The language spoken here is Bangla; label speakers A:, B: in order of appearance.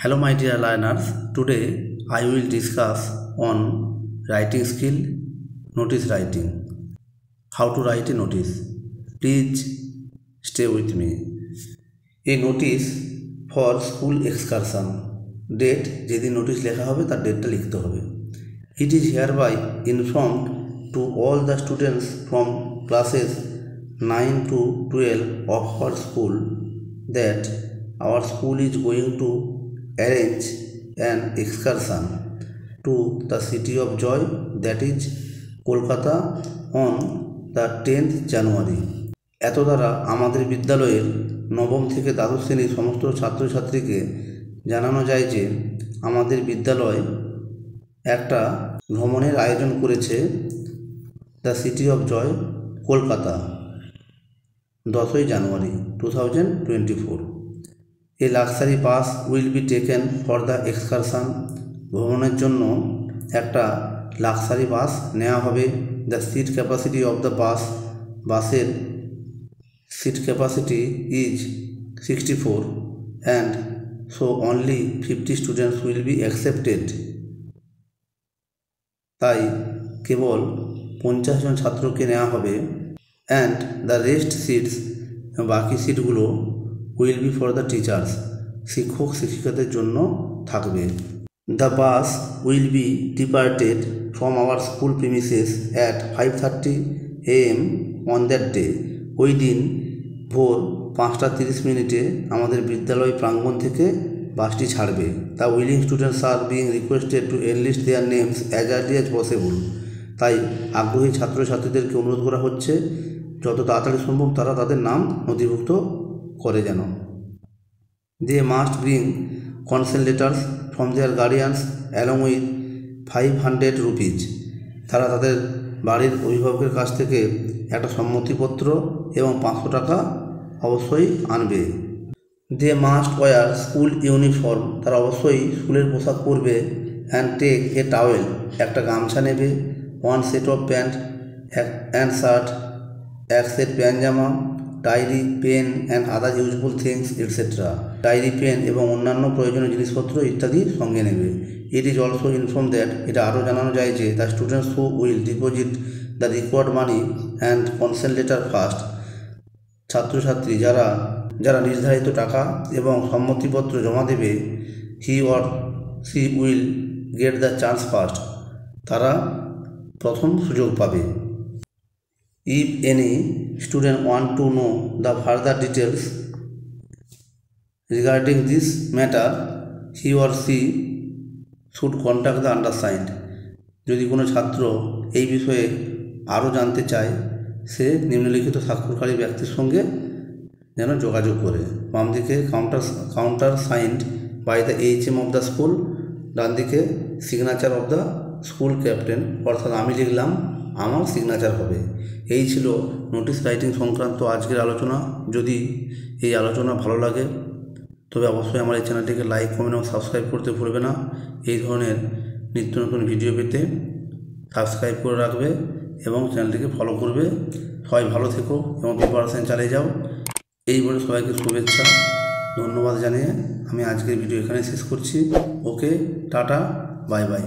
A: Hello my dear learners, today I will discuss on writing skill, notice writing. How to write a notice. Please stay with me. A notice for school excursion. Date যেদিন নোটিশ লেখা হবে তার ডেটটা লিখতে হবে। It is hereby informed to all the students from classes 9 to 12 of our school that our school is going to arrange an excursion to the city of joy, that is Kolkata, on the 10th January. এত দ্বারা আমাদের বিদ্যালয়ের নবম থেকে দ্বাদশ শ্রেণীর সমস্ত ছাত্রছাত্রীকে জানানো যায় যে আমাদের বিদ্যালয় একটা ভ্রমণের আয়োজন করেছে the city of joy, Kolkata, 10ই জানুয়ারি 2024. A luxury bus will be taken for the excursion. ভ্রমণের জন্য একটা লাক্সারি বাস নেওয়া হবে। The seat capacity of the বাসের seat capacity is 64 and so only 50 students will be accepted. তাই কেবল 50 জন ছাত্রকে নেওয়া হবে। and the rest seats, বাকি সিটগুলো will be for the teachers, শিক্ষক শিক্ষিকাদের জন্য থাকবে। The bus will be departed from our school premises at 5:30 AM on that day. ওই দিন ভোর 5:30 আমাদের বিদ্যালয় প্রাঙ্গণ থেকে বাসটি ছাড়বে। The willing students are being requested to enlist their names as early as possible. তাই আগ্রহী ছাত্রছাত্রীদেরকে অনুরোধ করা হচ্ছে যত তাড়াতাড়ি সম্ভব তারা তাদের নাম নথিভুক্ত করে যেন। They must bring consent letters from their guardians along with 500 rupees. তারা তাদের বাড়ির অভিভাবকের কাছ থেকে একটা সম্মতিপত্র এবং 500 টাকা অবশ্যই আনবে। They must wear school uniform. তারা অবশ্যই স্কুলের পোশাক পরবে। and take a towel, একটা গামছা নেবে। one set of pant and shirt, এক সেট প্যান্ট জামা। Diary, pen and other useful things etcetera, diary, pen এবং অন্যান্য প্রয়োজনীয় জিনিসপত্র ইত্যাদি সঙ্গে নেবে। It is also inform that, এটা আরও জানানো যায় যে the students who will deposit the required money and consent letter first, ছাত্রছাত্রী যারা নির্ধারিত টাকা এবং সম্মতিপত্র জমা দেবে, he or she will get the chance first, তারা প্রথম সুযোগ পাবে। If any student want to know the further details regarding this matter, he or she should contact the undersigned. যদি কোনো ছাত্র এই বিষয়ে আরও জানতে চায় সে নিম্নলিখিত স্বাক্ষরকারী ব্যক্তির সঙ্গে যেন যোগাযোগ করে। বাম দিকে counter signed by the HM of the school, ডান দিকে signature of the school captain, অর্থাৎ আমি লিখলাম আমার সিগনেচার হবে। এই ছিল নোটিশ রাইটিং সংক্রান্ত আজকের আলোচনা। যদি এই আলোচনা ভালো লাগে তবে অবশ্যই আমার এই চ্যানেলটিকে লাইক, কমেন্ট এবং সাবস্ক্রাইব করতে ভুলবে না। এই ধরনের নিত্য নতুন ভিডিও পেতে সাবস্ক্রাইব করে রাখবে এবং চ্যানেলটিকে ফলো করবে। সবাই ভালো থেকো এবং প্রিপারেশন চালিয়ে যাও। এই বলে সবাইকে শুভেচ্ছা, ধন্যবাদ জানিয়ে আমি আজকের ভিডিও এখানে শেষ করছি। ওকে, টাটা, বাই বাই।